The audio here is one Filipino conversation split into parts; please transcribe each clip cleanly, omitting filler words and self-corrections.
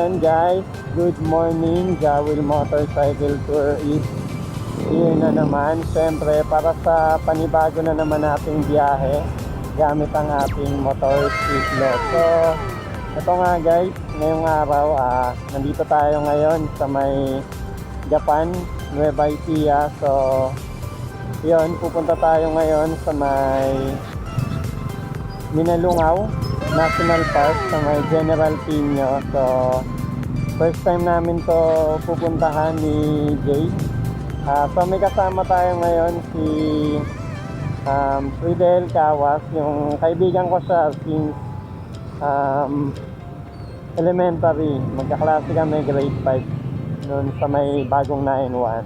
ayun guys, good morning. Jawil Motorcycle Tour is here na naman. Siyempre para sa panibago na naman nating biyahe gamit ang ating motorsiklo. So ito nga guys, ngayong araw nandito tayo ngayon sa may Japan, Nueva Ecija. So yun, pupunta tayo ngayon sa may MINALUNGAO National Park sa may General Pino. So first time namin to pupuntahan ni Jay. So may kasama tayo ngayon si Fidel Kawas, yung kaibigan ko siya since elementary. Magkaklase kami grade 5 noon sa may bagong 9-1.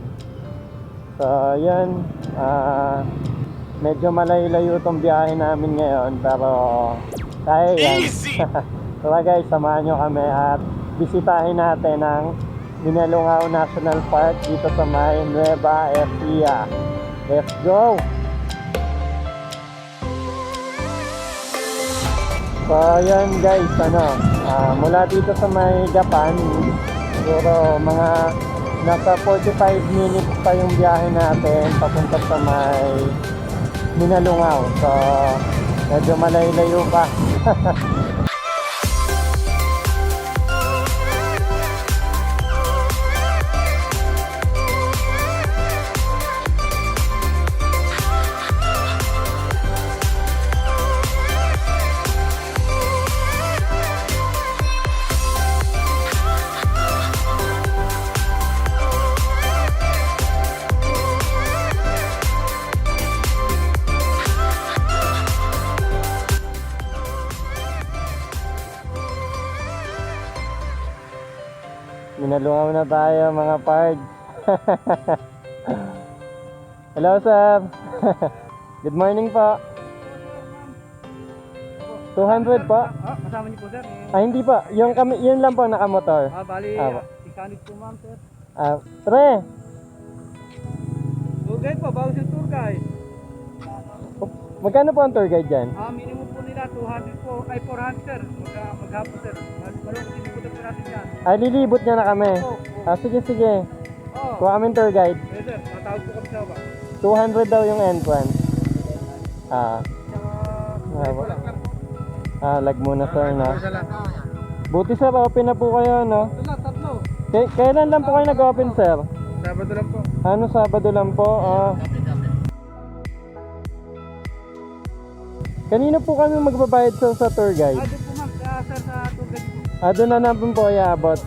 So yun, medyo malayo-layo itong biyahe namin ngayon, pero kaya yan. So guys, samahan nyo kami at bisitahin natin ang MINALUNGAO National Park dito sa may Nueva, Ecija. Let's go! So yan guys, mula dito sa may Japan, siguro mga nasa 45 minutes pa yung biyahe natin papunta sa may MINALUNGAO. So medyo malayo-layo pa. MINALUNGAO na tayo mga pards. Hello sir. Good morning po. 200 po. Kasama niyo po sir. Hindi pa. Yung kami, yun lang po nakamotor. Bali, ikanit po ma'am sir. Pre. Tour guide po, bago sa tour guide. Magkano po ang tour guide dyan? Minimum po nila 200 po, ay 400 sir. Maghapon sir. Malong sinikutan po natin yan. Lilibot niya na kami. Sige. Kuha kaming tour guide. Yes sir, natawag po kami sa ba? 200 daw yung entrance. Lag muna sir na. Buti sir, open na po kayo no? Tatlo. Kailan lang po kayo nag-open sir? Sabado lang po. Sabado lang po? Kanina po kami magbabayad sa tour guide. Doon po ma'am, sir sa tour guide po. Doon na naman po iaabot.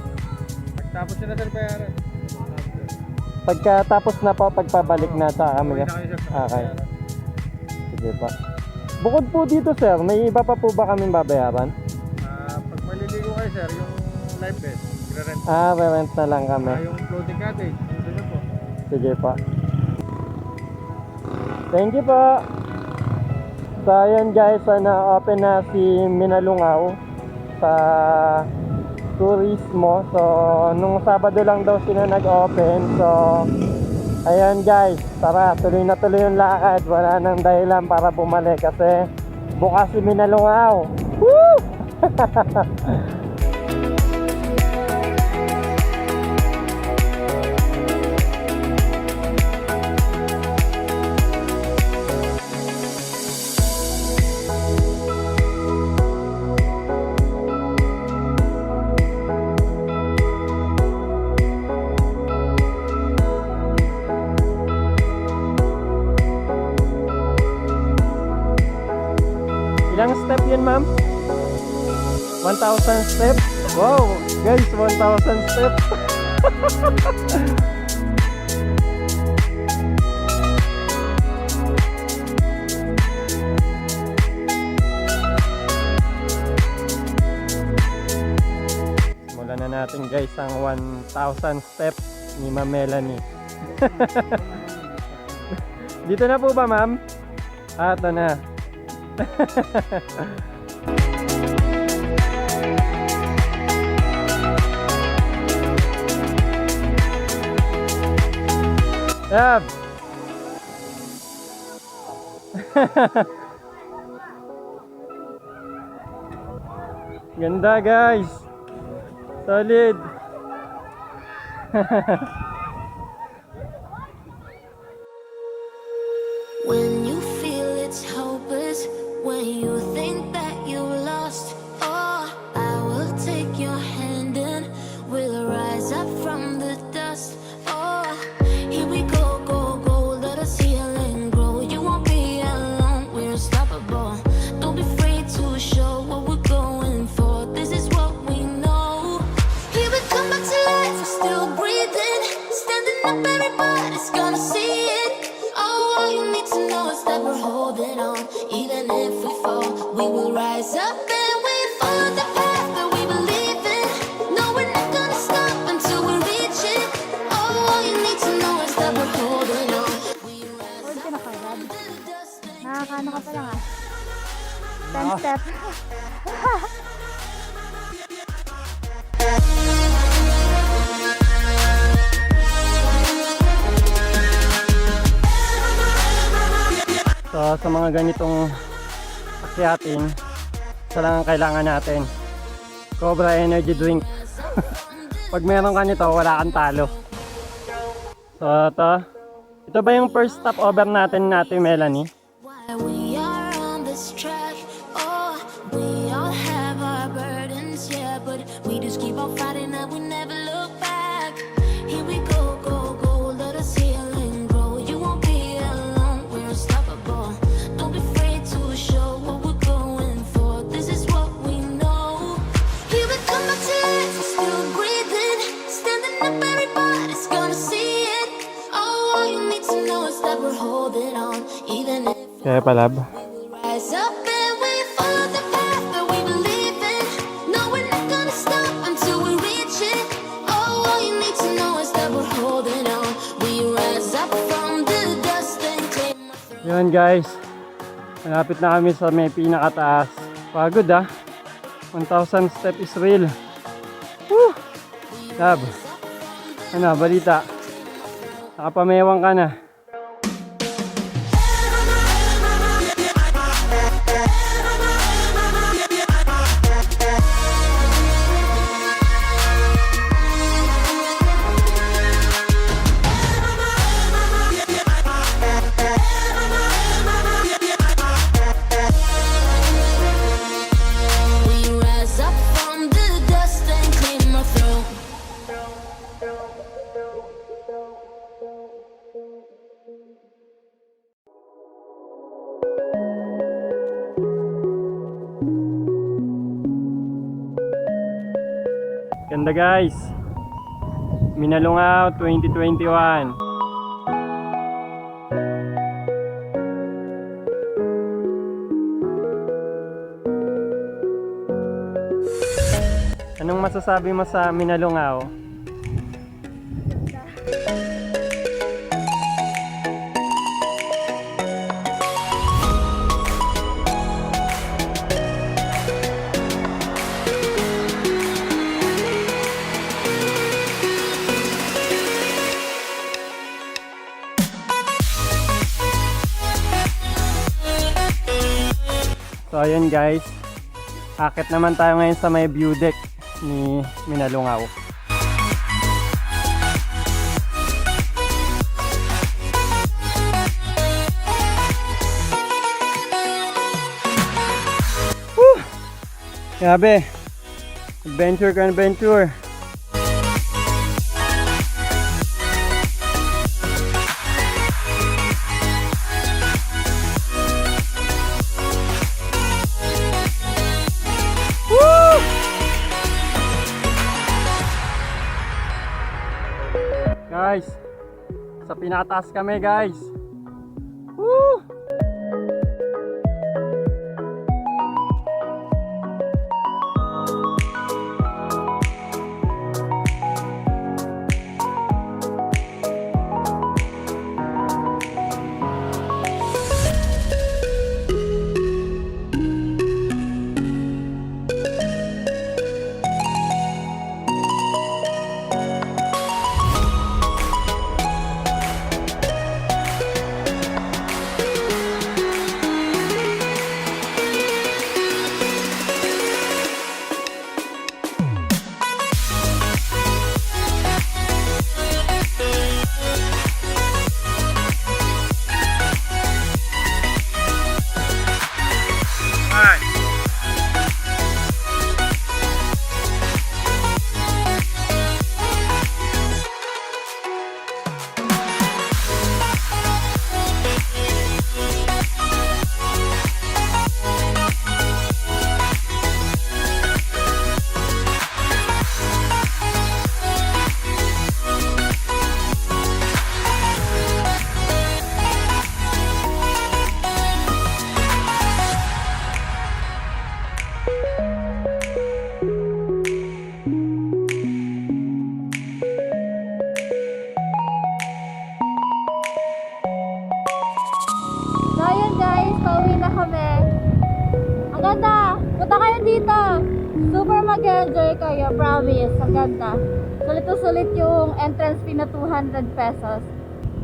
Tapos na sir bayaran. Pagkatapos na po, pagpabalik na sa kami. Okay. Sige pa. Bukod po dito sir, may iba pa po ba kaming babayaran? Pag maliligo kayo sir, yung life vest, i-rent. Re-rent na lang kami. Yung floating cottage, doon po. Sige pa. Thank you po. So ayun guys, open na si MINALUNGAO sa turismo. So nung Sabado lang daw sila nag-open. So ayan guys, tara, tuloy na tuloy yung lakad. Wala nang dahilan para bumalik kasi bukas si MINALUNGAO. Woo! Ilang step yun ma'am? 1,000 step? Wow! Guys, 1,000 step! Simulan na natin guys ang 1,000 step ni Ma'am Melanie. Dito na po ba ma'am? Ito na. Yap. Ganda guys. Solid. When you feel it's hopeless, when you think that you lost, oh, I will take your hand and we'll rise up from the dust. Oh, here we go, go, go, let us heal and grow. You won't be alone, we're unstoppable. Don't be afraid to show what we're going for. This is what we know. Here we come back to life, we're still breathing. Standing up, everybody's gonna see it. Oh, all you need to know is that we're holding on. Even if we fall, we will rise up and we follow the path that we believe in. No, we're not gonna stop until we reach it. Oh, all you need to know is that we're holding on. We rise up from the dust and Nakakaano ka pa lang ah. 10 step. So sa mga ganitong akyatin, isa lang ang kailangan natin. Cobra energy drink. Pag meron ka nito, wala kang talo. So ito ba yung first stopover natin, Melanie? why we are on this track. Oh, we all have our burdens, yeah, but we just keep on fighting and we never look back. Here we go, go, go, let us heal and grow. You won't be alone, we're unstoppable. Don't be afraid to show what we're going for. This is what we know. Here we come back to life, we're still breathing. Standing up, everybody's gonna see it. Oh, all you need to know is that we're holding on, even if Kaya palab. we will rise up and we follow the path that we believe in. No, we're not gonna stop until we reach it. Oh, all you need to know is that we're holding on. We rise up from the dust and claim our throne. Yun guys, malapit na kami sa may pinakataas. Pagod 1,000 step is real. Woo! Lab, ano, balita? Nakapamewang ka na. We rise up from the dust and claim our throne. Ganda guys. Minalungaw 2021. Anong masasabi mo sa Minalungaw? So ayun guys, akit naman tayo ngayon sa may view deck ni Minalungaw. Woo! Grabe, adventure ka, adventure. Guys, sa pinataas kami guys. Woo! kayo, promise. Ang ganda. Sulit to sulit yung entrance fee na 200 pesos.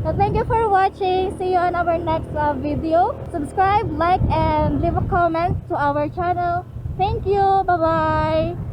So thank you for watching. See you on our next video. Subscribe, like, and leave a comment to our channel. Thank you. Bye-bye.